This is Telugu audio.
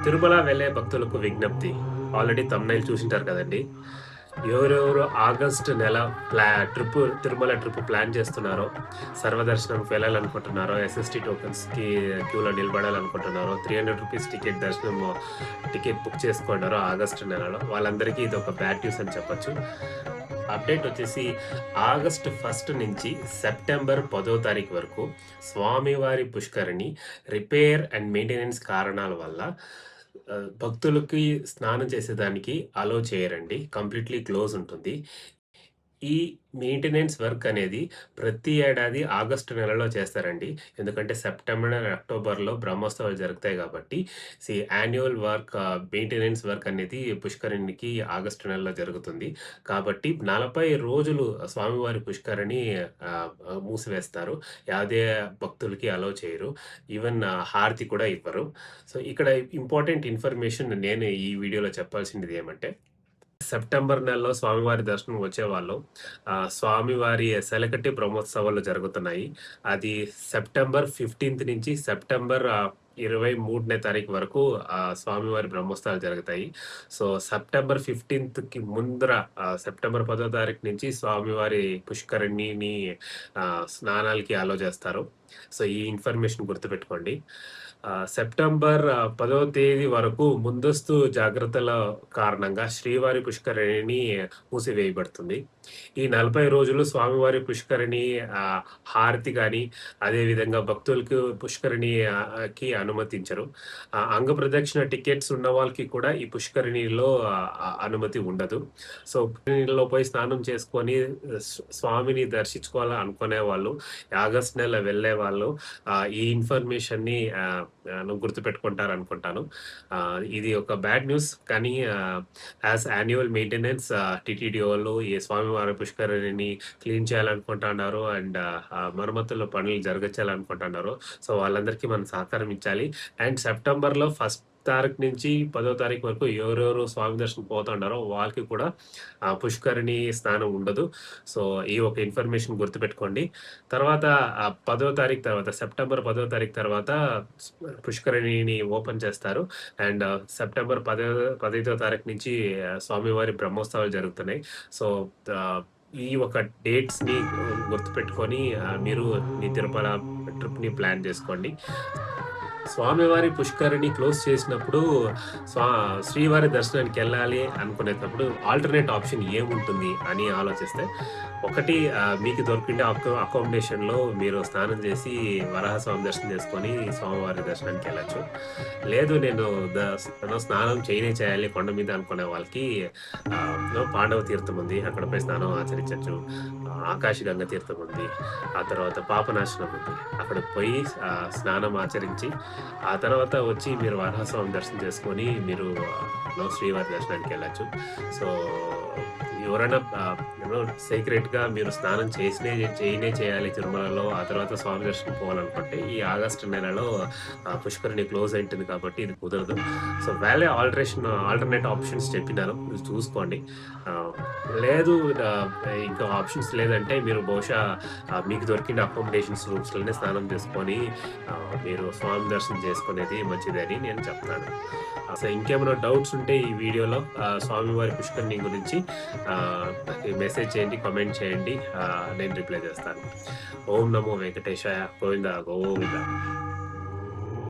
తిరుమల వెళ్ళే భక్తులకు విజ్ఞప్తి. ఆల్రెడీ థంబ్‌నెయిల్ చూసుంటారు కదండీ! ఎవరెవరు ఆగస్ట్ నెల తిరుమల ట్రిప్ ప్లాన్ చేస్తున్నారో, సర్వదర్శనంకి వెళ్ళాలనుకుంటున్నారో, ఎస్ఎస్‌టీ టోకెన్స్‌కి క్యూలో నిలబడాలనుకుంటున్నారో, రూ. 300 టికెట్ బుక్ చేసుకున్నారో ఆగస్ట్ నెలలో, వాళ్ళందరికీ ఇదొక బ్యాడ్ న్యూస్ అని చెప్పొచ్చు. అప్డేట్ వచ్చేసి ఆగస్ట్ 1 నుంచి సెప్టెంబర్ 10వ తారీఖు వరకు స్వామివారి పుష్కరిణి రిపేర్ అండ్ మెయింటెనెన్స్ కారణాల వల్ల భక్తులకి స్నానం చేసేదానికి అలో చేయరండి. కంప్లీట్‌లీ క్లోజ్ ఉంటుంది. ఈ మెయింటెనెన్స్ వర్క్ అనేది ప్రతి ఏడాది ఆగస్టు నెలలో చేస్తారండి. ఎందుకంటే సెప్టెంబర్ అండ్ అక్టోబర్‌లో బ్రహ్మోత్సవాలు జరుగుతాయి కాబట్టి యాన్యువల్ వర్క్ మెయింటెనెన్స్ వర్క్ అనేది పుష్కరిణికి ఆగస్టు నెలలో జరుగుతుంది. కాబట్టి 40 రోజులు స్వామివారి పుష్కరిణి ఆహ్, ఆహ్, మూసివేస్తారు. యాదే భక్తులకి అలో చేయరు. ఈవెన్ హారతి కూడా ఇవ్వరు. సో, ఇక్కడ ఇంపార్టెంట్ ఇన్ఫర్మేషన్ నేను ఈ వీడియోలో చెప్పాల్సింది ఏమంటే సెప్టెంబర్ నెలలో స్వామివారి దర్శనం వచ్చేవాళ్ళు స్వామివారి సెలకట్టి బ్రహ్మోత్సవాలు జరుగుతున్నాయి. అది సెప్టెంబర్ 15థ్ నుంచి సెప్టెంబర్ 23నే తారీఖు వరకు స్వామివారి బ్రహ్మోత్సవాలు జరుగుతాయి. సో, సెప్టెంబర్ 15థ్‌కి ముందర సెప్టెంబర్ 10వ తారీఖు నుంచి స్వామివారి పుష్కరిణిని స్నానాలకి అలో చేస్తారు. సో, ఈ ఇన్ఫర్మేషన్ గుర్తుపెట్టుకోండి. సెప్టెంబర్ 10వ తేదీ వరకు ముందస్తు జాగ్రత్తల కారణంగా శ్రీవారి పుష్కరిణి మూసివేయబడుతుంది. ఈ 40 రోజులు స్వామివారి పుష్కరిణి హారతి గాని, అదేవిధంగా భక్తులకు పుష్కరిణి కి అనుమతించరు. అంగ ప్రదక్షిణ టికెట్స్ ఉన్న వాళ్ళకి కూడా ఈ పుష్కరిణిలో అనుమతి ఉండదు. సో, పుష్కరిణిలో పోయి స్నానం చేసుకొని స్వామిని దర్శించుకోవాలని అనుకునే వాళ్ళు, ఆగస్ట్ నెల వెళ్ళేవాళ్ళు ఈ ఇన్ఫర్మేషన్‌ని గుర్తుపెట్టుకుంటారనుకుంటాను. ఇది ఒక బ్యాడ్ న్యూస్. కానీ యాస్ యాన్యువల్ మెయింటెనెన్స్ టీటీడీ వాళ్ళు ఈ స్వామివారి పుష్కరిణిని క్లీన్ చేయాలనుకుంటున్నారు అండ్ మరమ్మతుల పనులు జరగచ్చాలనుకుంటున్నారు. సో, వాళ్ళందరికీ మనం సహకారం ఇచ్చాలి. అండ్ సెప్టెంబర్‌లో ఫస్ట్ తారీఖు నుంచి 10వ తారీఖు వరకు ఎవరెవరు స్వామి దర్శనం పోతుండారో వాళ్ళకి కూడా పుష్కరిణి స్నానం ఉండదు. సో, ఈ ఒక ఇన్ఫర్మేషన్ గుర్తుపెట్టుకోండి. తర్వాత 10వ తారీఖు తర్వాత సెప్టెంబర్ 10వ తారీఖు తర్వాత పుష్కరిణిని ఓపెన్ చేస్తారు. అండ్ సెప్టెంబర్ 15వ తారీఖు నుంచి స్వామివారి బ్రహ్మోత్సవాలు జరుగుతున్నాయి. సో, ఈ ఒక డేట్స్‌ని గుర్తుపెట్టుకొని మీరు మీ తిరుమల ట్రిప్‌ని ప్లాన్ చేసుకోండి. స్వామివారి పుష్కరిణి క్లోజ్ చేసినప్పుడు స్వా శ్రీవారి దర్శనానికెళ్ళాలి అనుకునేటప్పుడు ఆల్టర్‌నేట్ ఆప్షన్ ఏముంటుంది అని ఆలోచిస్తే, ఒకటి మీకు దొరికిండే అకామిడేషన్‌లో మీరు స్నానం చేసి వరాహస్వామి దర్శనం చేసుకొని స్వామివారి దర్శనానికెళ్ళొచ్చు. లేదు నేను స్నానం చేయాలి కొండ మీద అనుకునే వాళ్ళకి పాండవ తీర్థం ఉంది. అక్కడ పోయి స్నానం ఆచరించొచ్చు. ఆకాశగంగ తీర్థం ఉంది. ఆ తర్వాత పాపనాశనం ఉంది. అక్కడికి పోయి స్నానం ఆచరించి ఆ తర్వాత వచ్చి మీరు వరాహస్వామి దర్శనం చేసుకొని మీరు శ్రీవారి దర్శనానికెళ్ళొచ్చు. సో, ఎవరైనా సీక్రెట్‌గా మీరు స్నానం చేయాలి తిరుమలలో. ఆ తర్వాత స్వామి దర్శనం పోవాలనుకుంటే ఈ ఆగస్టు నెలలో పుష్కరిణి క్లోజ్ అయింటుంది కాబట్టి ఇది కుదరదు. సో, ఆల్టర్‌నేట్ ఆప్షన్స్ చెప్పినాను. చూసుకోండి. లేదు ఇంకా ఆప్షన్స్ లేదంటే మీరు బహుశా మీకు దొరికిన అకామిడేషన్స్ రూమ్స్‌లోనే స్నానం చేసుకొని మీరు స్వామి దర్శనం చేసుకునేది మంచిదని నేను చెప్తాను. అసలు ఇంకేమైనా డౌట్స్ ఉంటే ఈ వీడియోలో స్వామివారి పుష్కరిణి గురించి నాకు మెసేజ్ చేయండి, కామెంట్ చేయండి. నేను రిప్లై చేస్తాను. ఓం నమో వెంకటేశాయ. గోవిందా గోవిందా.